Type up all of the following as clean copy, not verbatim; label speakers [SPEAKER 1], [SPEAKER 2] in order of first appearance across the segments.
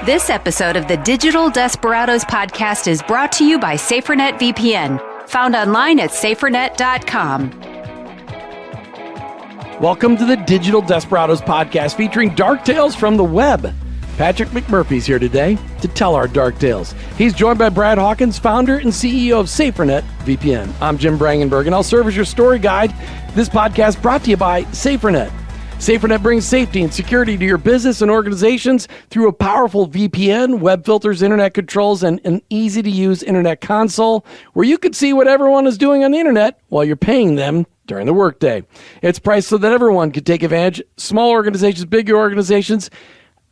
[SPEAKER 1] This episode of the Digital Desperados podcast is brought to you by SaferNet VPN, found online at safernet.com.
[SPEAKER 2] Welcome to the Digital Desperados podcast featuring dark tales from the web. Patrick McMurphy's here today to tell our dark tales. He's joined by Brad Hawkins, founder and CEO of SaferNet VPN. I'm Jim Brangenberg, and I'll serve as your story guide. This podcast brought to you by SaferNet. SaferNet brings safety and security to your business and organizations through a powerful VPN, web filters, internet controls, and an easy-to-use internet console where you can see what everyone is doing on the internet while you're paying them during the workday. It's priced so that everyone could take advantage. Small organizations, bigger organizations,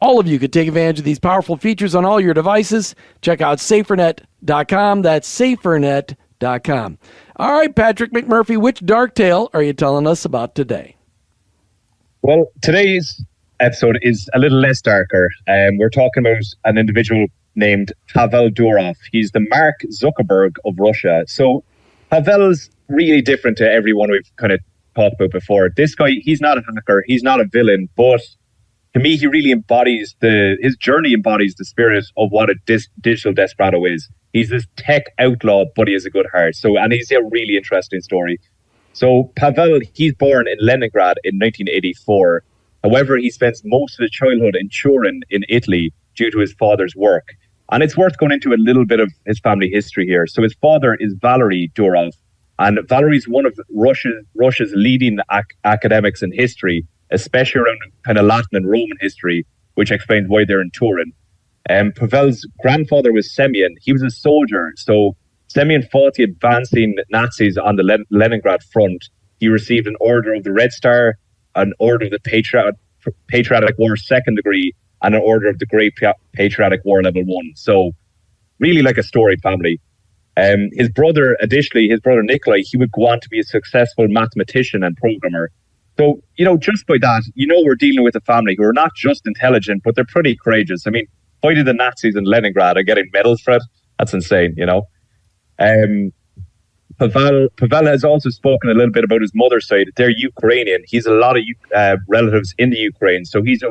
[SPEAKER 2] all of you could take advantage of these powerful features on all your devices. Check out safernet.com. That's safernet.com. All right, Patrick McMurphy, which dark tale are you telling us about today?
[SPEAKER 3] Well, today's episode is a little less darker. We're talking about an individual named Pavel Durov. He's the Mark Zuckerberg of Russia. So Pavel's really different to everyone we've kind of talked about before. This guy, he's not a hacker, he's not a villain, but to me, he really embodies his journey embodies the spirit of what a digital desperado is. He's this tech outlaw, but he has a good heart. And he's a really interesting story. So Pavel, he's born in Leningrad in 1984. However, he spends most of his childhood in Turin in Italy due to his father's work. And it's worth going into a little bit of his family history here. So his father is Valery Durov. And Valery's one of Russia's leading academics in history, especially around kind of Latin and Roman history, which explains why they're in Turin. Pavel's grandfather was Semyon. He was a soldier. So Semyon fought the advancing Nazis on the Leningrad front. He received an Order of the Red Star, an Order of the Patriotic War second degree, and an Order of the Great Patriotic War level 1. So really like a storied family. His brother Nikolai, he would go on to be a successful mathematician and programmer. So, just by that, we're dealing with a family who are not just intelligent, but they're pretty courageous. I mean, fighting the Nazis in Leningrad and getting medals for it, that's insane, Pavel has also spoken a little bit about his mother's side. They're Ukrainian. He's a lot of relatives in the Ukraine, so he's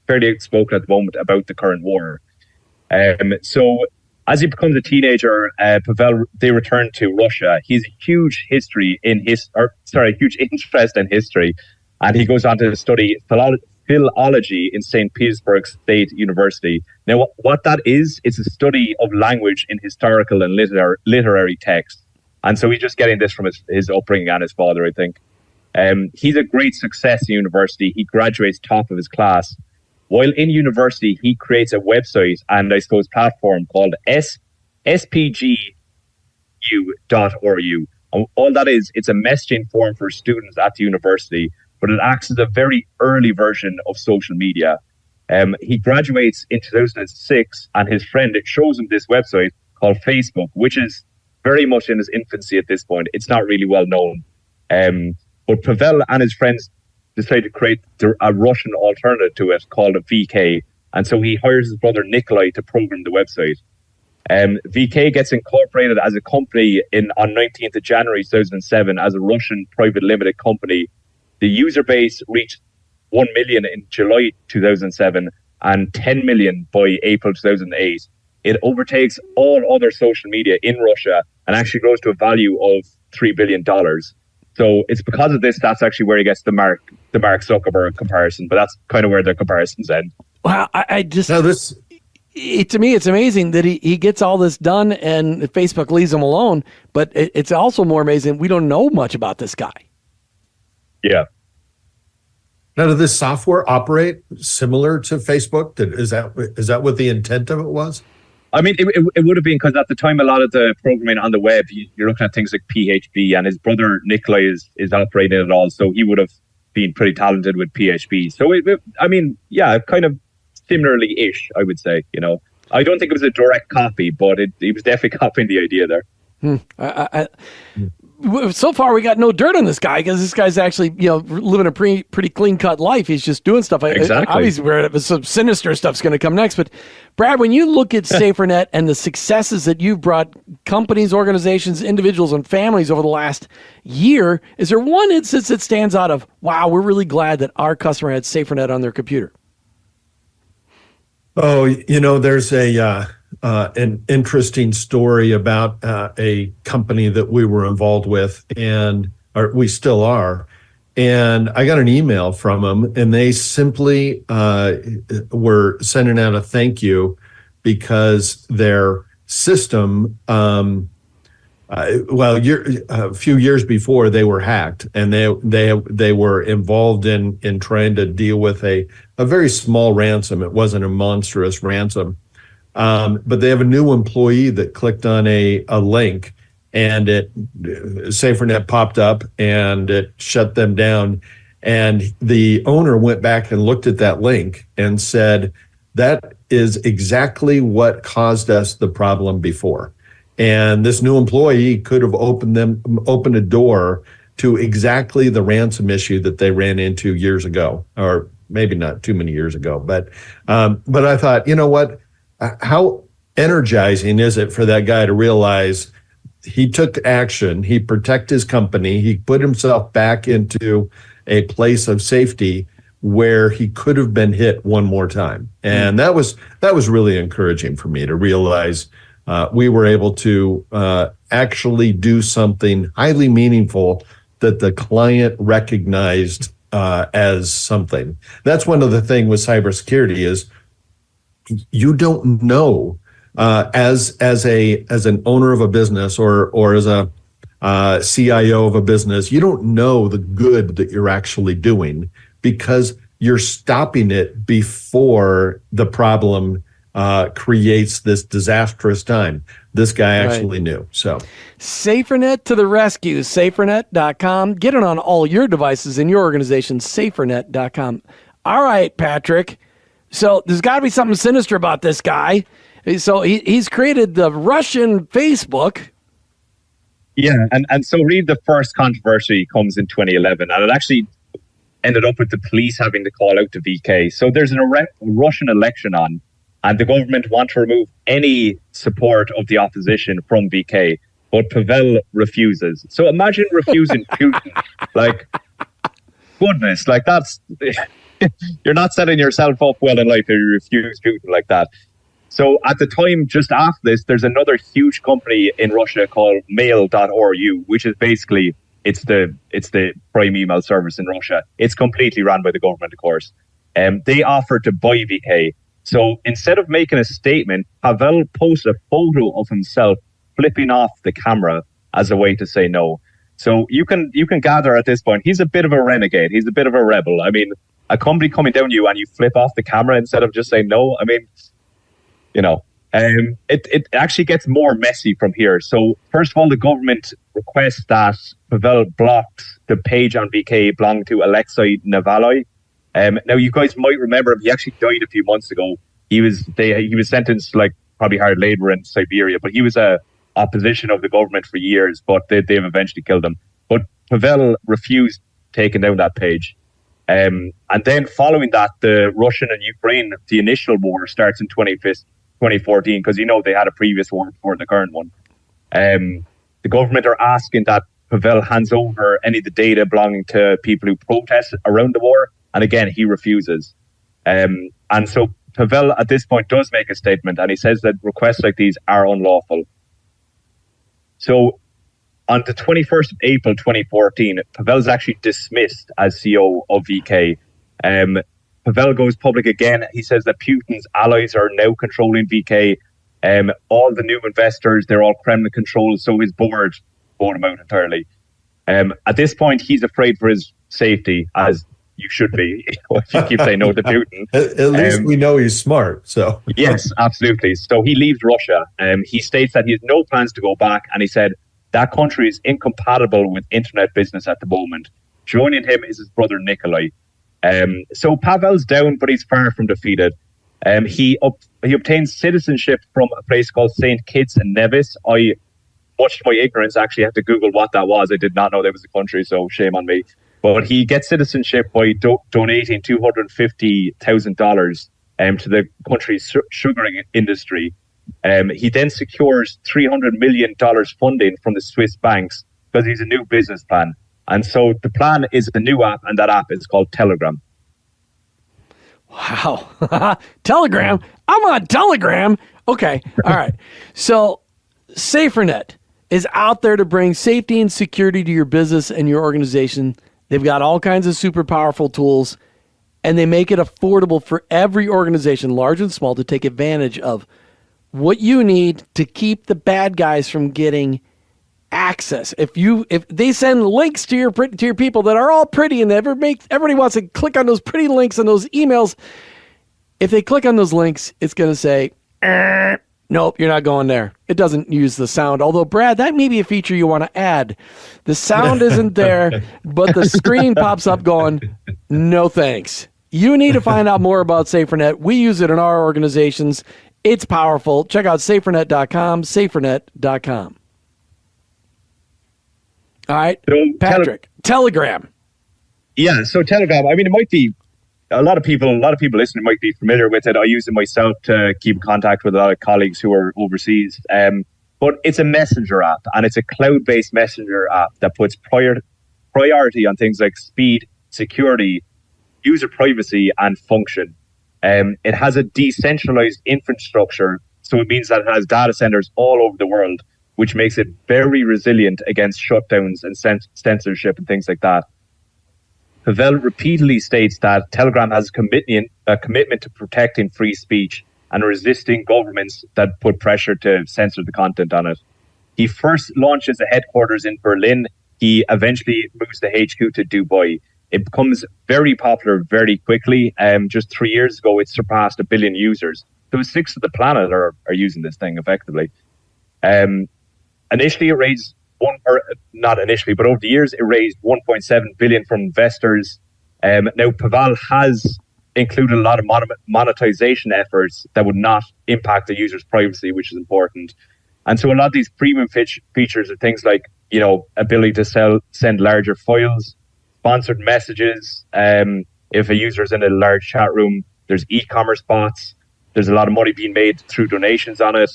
[SPEAKER 3] fairly outspoken at the moment about the current war. So as he becomes a teenager, Pavel, they return to Russia. He's a huge interest in history, and he goes on to study philology in St. Petersburg State University. Now, what that is, it's a study of language in historical and literary texts. And so he's just getting this from his upbringing and his father, I think. He's a great success in university. He graduates top of his class. While in university, he creates a website and platform called spgu.ru. And all that is, it's a messaging forum for students at the university, but it acts as a very early version of social media. He graduates in 2006, and his friend shows him this website called Facebook, which is very much in its infancy at this point. It's not really well known. But Pavel and his friends decided to create a Russian alternative to it called a VK. And so he hires his brother Nikolai to program the website. VK gets incorporated as a company on 19th of January 2007 as a Russian private limited company. The user base reached 1 million in July 2007 and 10 million by April 2008. It overtakes all other social media in Russia and actually grows to a value of $3 billion. So it's because of this, that's actually where he gets the Mark Zuckerberg comparison, but that's kind of where their comparisons end.
[SPEAKER 2] Wow, to me, it's amazing that he gets all this done and Facebook leaves him alone, but it's also more amazing we don't know much about this guy.
[SPEAKER 3] Yeah.
[SPEAKER 4] Now, did this software operate similar to Facebook? Is that what the intent of it was?
[SPEAKER 3] I mean, it would have been because at the time, a lot of the programming on the web, you're looking at things like PHP, and his brother Nikolai is operating it all, so he would have been pretty talented with PHP. So, kind of similarly-ish, I would say. I don't think it was a direct copy, but he was definitely copying the idea there.
[SPEAKER 2] So far, we got no dirt on this guy because this guy's actually, living a pretty clean-cut life. He's just doing stuff.
[SPEAKER 3] Exactly.
[SPEAKER 2] Obviously, some sinister stuff's going to come next. But, Brad, when you look at SaferNet and the successes that you've brought companies, organizations, individuals, and families over the last year, is there one instance that stands out of, wow, we're really glad that our customer had SaferNet on their computer?
[SPEAKER 4] Oh, there's an interesting story about a company that we were involved with, or we still are. And I got an email from them, and they simply were sending out a thank you because their system, a few years before, they were hacked, and they were involved in trying to deal with a very small ransom. It wasn't a monstrous ransom, but they have a new employee that clicked on a link, and SaferNet popped up, and it shut them down. And the owner went back and looked at that link and said, "That is exactly what caused us the problem before." And this new employee could have opened a door to exactly the ransom issue that they ran into years ago, or maybe not too many years ago. But I thought, you know what? How energizing is it for that guy to realize he took action, he protected his company, he put himself back into a place of safety where he could have been hit one more time. And that was really encouraging for me to realize we were able to actually do something highly meaningful that the client recognized as something. That's one of the things with cybersecurity is you don't know as an owner of a business or as a CIO of a business, you don't know the good that you're actually doing because you're stopping it before the problem creates this disastrous time. This guy actually knew. So,
[SPEAKER 2] SaferNet to the rescue. SaferNet.com. Get it on all your devices in your organization. SaferNet.com. All right, Patrick. So there's got to be something sinister about this guy. So he's created the Russian Facebook.
[SPEAKER 3] Yeah, and so really the first controversy comes in 2011, and it actually ended up with the police having to call out to VK. So there's a Russian election on, and the government want to remove any support of the opposition from VK, but Pavel refuses. So imagine refusing Putin. Like, goodness, like that's... You're not setting yourself up well in life if you refuse Putin like that. So at the time, just after this, there's another huge company in Russia called Mail.ru, which is basically, it's the prime email service in Russia. It's completely run by the government, of course. They offered to buy VK. So instead of making a statement, Pavel posted a photo of himself flipping off the camera as a way to say no. So you can gather at this point, he's a bit of a renegade. He's a bit of a rebel. I mean, a company coming down you and you flip off the camera instead of just saying no. I mean, it actually gets more messy from here. So first of all, the government requests that Pavel blocks the page on VK belonging to Alexei Navalny. Now you guys might remember him. He actually died a few months ago. He was sentenced to like probably hard labor in Siberia, but he was a opposition of the government for years, but they've eventually killed him. But Pavel refused taking down that page. And then following that, the Russian and Ukraine, the initial war starts in 2014, because they had a previous war before the current one. The government are asking that Pavel hands over any of the data belonging to people who protest around the war. And again, he refuses. And so Pavel at this point does make a statement, and he says that requests like these are unlawful. So on the 21st of April 2014, Pavel is actually dismissed as CEO of VK. Pavel goes public again. He says that Putin's allies are now controlling VK. All the new investors, they're all Kremlin controlled, so his board bought him out entirely. At this point, he's afraid for his safety, as you should be if you keep saying no to Putin.
[SPEAKER 4] At least we know he's smart. So
[SPEAKER 3] yes, absolutely. So he leaves Russia. He states that he has no plans to go back, and he said that country is incompatible with internet business at the moment. Joining him is his brother Nikolai. So Pavel's down, but he's far from defeated. He obtains citizenship from a place called St. Kitts and Nevis. Much to my ignorance, actually had to Google what that was. I did not know there was a country, so shame on me. But he gets citizenship by donating $250,000 to the country's sugaring industry. He then secures $300 million funding from the Swiss banks because he's a new business plan. And so the plan is a new app, and that app is called Telegram.
[SPEAKER 2] Wow. Telegram. I'm on Telegram. Okay. All right. So SaferNet is out there to bring safety and security to your business and your organization. They've got all kinds of super powerful tools, and they make it affordable for every organization, large and small, to take advantage of what you need to keep the bad guys from getting access. If they send links to your people that are all pretty and everybody wants to click on those pretty links and those emails, if they click on those links, it's going to say, nope, you're not going there. It doesn't use the sound. Although, Brad, that may be a feature you want to add. The sound isn't there, but the screen pops up going, no thanks. You need to find out more about SaferNet. We use it in our organizations. It's powerful. Check out safernet.com, safernet.com. All right,
[SPEAKER 3] So,
[SPEAKER 2] Patrick, Telegram.
[SPEAKER 3] Yeah, so Telegram, I mean, it might be a lot of people listening might be familiar with it. I use it myself to keep in contact with a lot of colleagues who are overseas. But it's a messenger app, and it's a cloud-based messenger app that puts priority on things like speed, security, user privacy, and function. It has a decentralized infrastructure, so it means that it has data centers all over the world, which makes it very resilient against shutdowns and censorship and things like that. Pavel repeatedly states that Telegram has a commitment to protecting free speech and resisting governments that put pressure to censor the content on it. He first launches a headquarters in Berlin. He eventually moves the HQ to Dubai. It becomes very popular very quickly. Just 3 years ago, it surpassed 1 billion users. So 6 of the planet are using this thing effectively. Initially, it raised not initially, but over the years, it raised 1.7 billion from investors. Now, Pavel has included a lot of monetization efforts that would not impact the user's privacy, which is important. And so a lot of these premium features are things like, ability to send larger files, sponsored messages. If a user is in a large chat room, there's e-commerce bots. There's a lot of money being made through donations on it.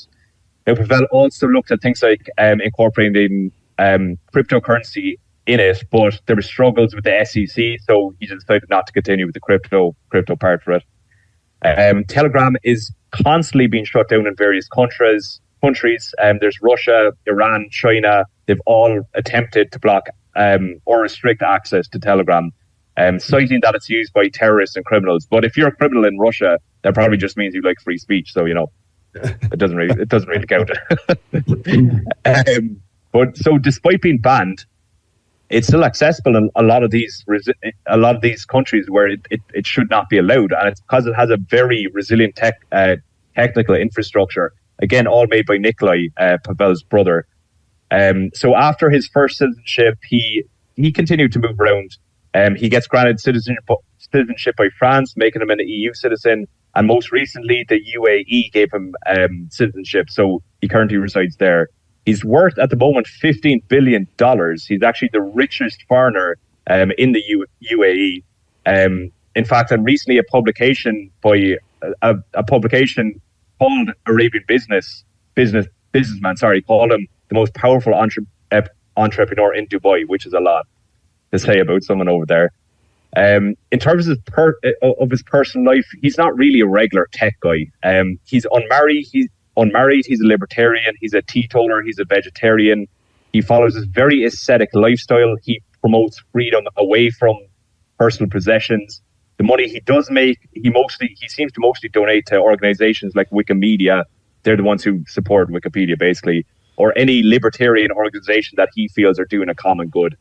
[SPEAKER 3] Now, Pavel also looked at things like incorporating cryptocurrency in it, but there were struggles with the SEC, so he decided not to continue with the crypto part for it. Telegram is constantly being shut down in various countries. There's Russia, Iran, China. They've all attempted to block or restrict access to Telegram, citing that it's used by terrorists and criminals. But if you're a criminal in Russia, that probably just means you like free speech. So it doesn't really count. But so, despite being banned, it's still accessible in a lot of these countries where it should not be allowed, and it's because it has a very resilient technical infrastructure. Again, all made by Nikolai, Pavel's brother. So after his first citizenship, he continued to move around. He gets granted citizenship by France, making him an EU citizen. And most recently, the UAE gave him citizenship, so he currently resides there. He's worth, at the moment, $15 billion. He's actually the richest foreigner in the UAE. In fact, and recently a publication by a publication called Arabian Businessman, called him the most powerful entrepreneur in Dubai, which is a lot to say about someone over there. In terms of his personal life, he's not really a regular tech guy. He's unmarried. He's a libertarian. He's a teetotaler. He's a vegetarian. He follows a very ascetic lifestyle. He promotes freedom away from personal possessions. The money he does make, he seems to mostly donate to organizations like Wikimedia. They're the ones who support Wikipedia, basically, or any libertarian organization that he feels are doing a common good.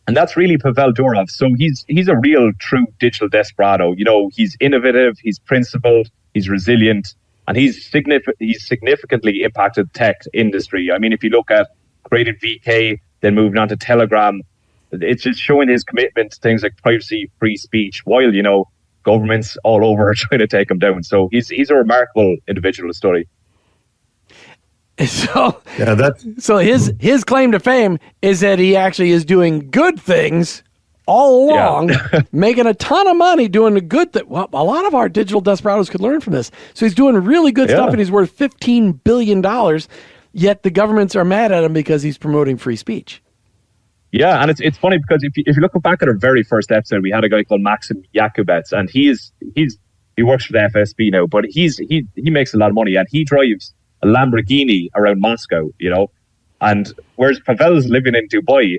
[SPEAKER 3] And that's really Pavel Durov. So he's a real, true digital desperado. He's innovative, he's principled, he's resilient, and he's significantly impacted the tech industry. I mean, if you look at created VK, then moving on to Telegram, it's just showing his commitment to things like privacy, free speech, while, governments all over are trying to take him down. So he's a remarkable individual to study.
[SPEAKER 2] So
[SPEAKER 4] yeah,
[SPEAKER 2] so his claim to fame is that he actually is doing good things all along, making a ton of money doing the good thing. Well, a lot of our digital desperados could learn from this. So he's doing really good stuff, and he's worth $15 billion, yet the governments are mad at him because he's promoting free speech.
[SPEAKER 3] Yeah, and it's funny because if you look back at our very first episode, we had a guy called Maxim Yakubets, and he works for the FSB now, but he makes a lot of money, and he drives a Lamborghini around Moscow, and whereas Pavel's living in Dubai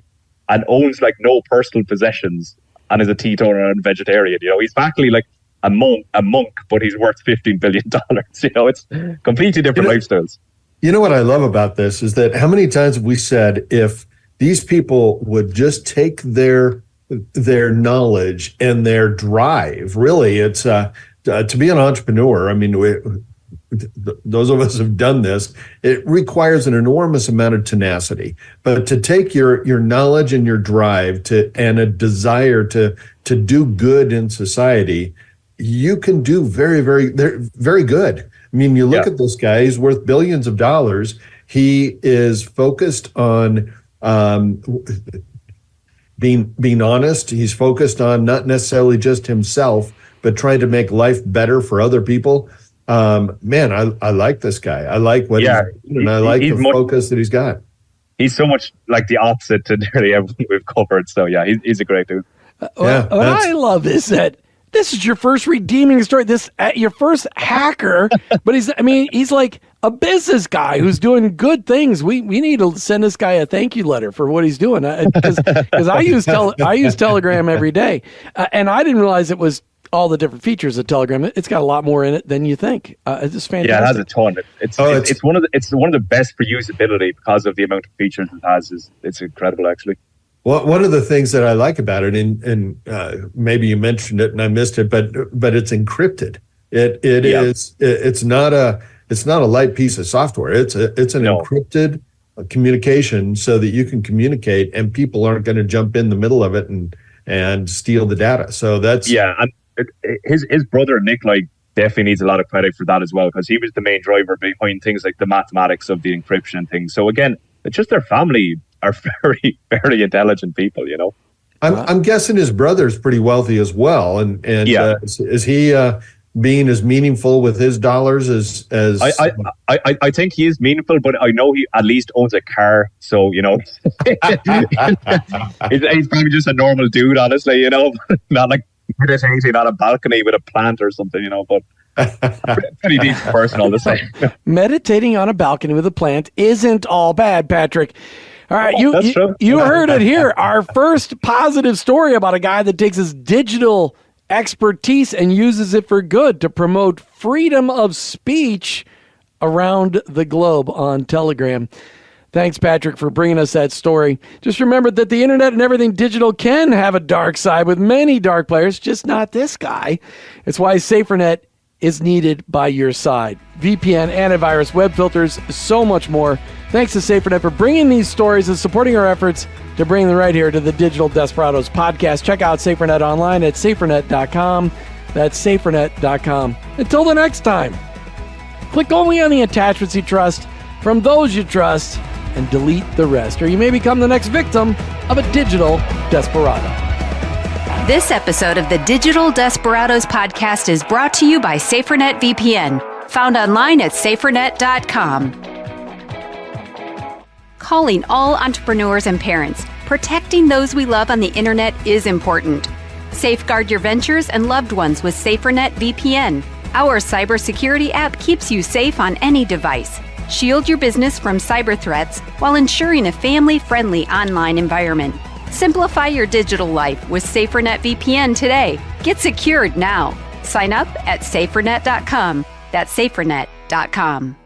[SPEAKER 3] and owns like no personal possessions and is a teetotaler and vegetarian. He's practically like a monk, but he's worth $15 billion. It's completely different lifestyles.
[SPEAKER 4] You know what I love about this is that how many times have we said if these people would just take their knowledge and their drive, really, it's to be an entrepreneur. I mean, those of us who've done this, it requires an enormous amount of tenacity. But to take your knowledge and your drive and a desire to do good in society, you can do very, very, very good. I mean, you look at this guy; he's worth billions of dollars. He is focused on being honest. He's focused on not necessarily just himself, but trying to make life better for other people. Man, I like this guy. I like what he's doing, and I like the focus that he's got.
[SPEAKER 3] He's so much like the opposite to nearly everything we've covered. So yeah, he's a great dude.
[SPEAKER 2] What I love is that this is your first redeeming story. This your first hacker, but he's like a business guy who's doing good things. We need to send this guy a thank you letter for what he's doing because I use Telegram every day, and I didn't realize it was all the different features of Telegram. It's got a lot more in it than you think. It's just fantastic.
[SPEAKER 3] Yeah, it has a ton. It's one of the best for usability because of the amount of features it has. It's incredible, actually.
[SPEAKER 4] Well, one of the things that I like about it, and maybe you mentioned it and I missed it, but it's encrypted. It's not a light piece of software. It's an encrypted communication so that you can communicate and people aren't going to jump in the middle of it and steal the data. So that's
[SPEAKER 3] and his brother Nick definitely needs a lot of credit for that as well, because he was the main driver behind things like the mathematics of the encryption thing. So again, it's just their family are very, very intelligent people,
[SPEAKER 4] I'm guessing his brother's pretty wealthy as well, and is he being as meaningful with his dollars as
[SPEAKER 3] I think he is meaningful, but I know he at least owns a car, so he's probably just a normal dude, honestly, not like meditating on a balcony with a plant or something, but pretty decent person all the same.
[SPEAKER 2] Meditating on a balcony with a plant isn't all bad, Patrick. All right, you heard it here. Our first positive story about a guy that takes his digital expertise and uses it for good to promote freedom of speech around the globe on Telegram. Thanks, Patrick, for bringing us that story. Just remember that the internet and everything digital can have a dark side with many dark players, just not this guy. It's why SaferNet is needed by your side. VPN, antivirus, web filters, so much more. Thanks to SaferNet for bringing these stories and supporting our efforts to bring them right here to the Digital Desperados podcast. Check out SaferNet online at safernet.com. That's safernet.com. Until the next time, click only on the attachments you trust from those you trust and delete the rest, or you may become the next victim of a digital desperado.
[SPEAKER 1] This episode of the Digital Desperados podcast is brought to you by SaferNet VPN, found online at safernet.com. Calling all entrepreneurs and parents, protecting those we love on the internet is important. Safeguard your ventures and loved ones with SaferNet VPN. Our cybersecurity app keeps you safe on any device. Shield your business from cyber threats while ensuring a family-friendly online environment. Simplify your digital life with SaferNet VPN today. Get secured now. Sign up at safernet.com. That's safernet.com.